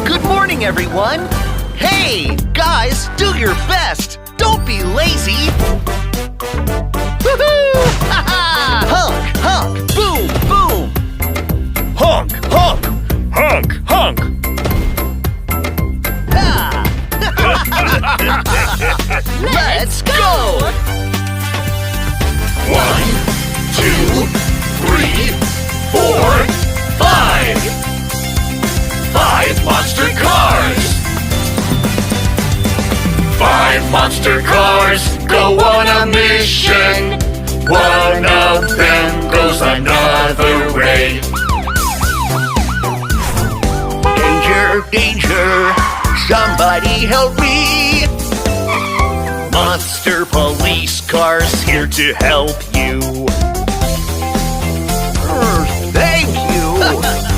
Good morning, everyone. Hey, guys, do your best. Don't be lazy. Woohoo! Ha-ha! Honk, honk, boom, boom. Honk, honk, honk, honk. Ha! Let's go! 1, 2, 3, 4, 5. 5 monster cars. 5 monster cars go on a mission. One of them goes another way. Danger, danger, somebody help me. Monster police cars here to help you. Thank you.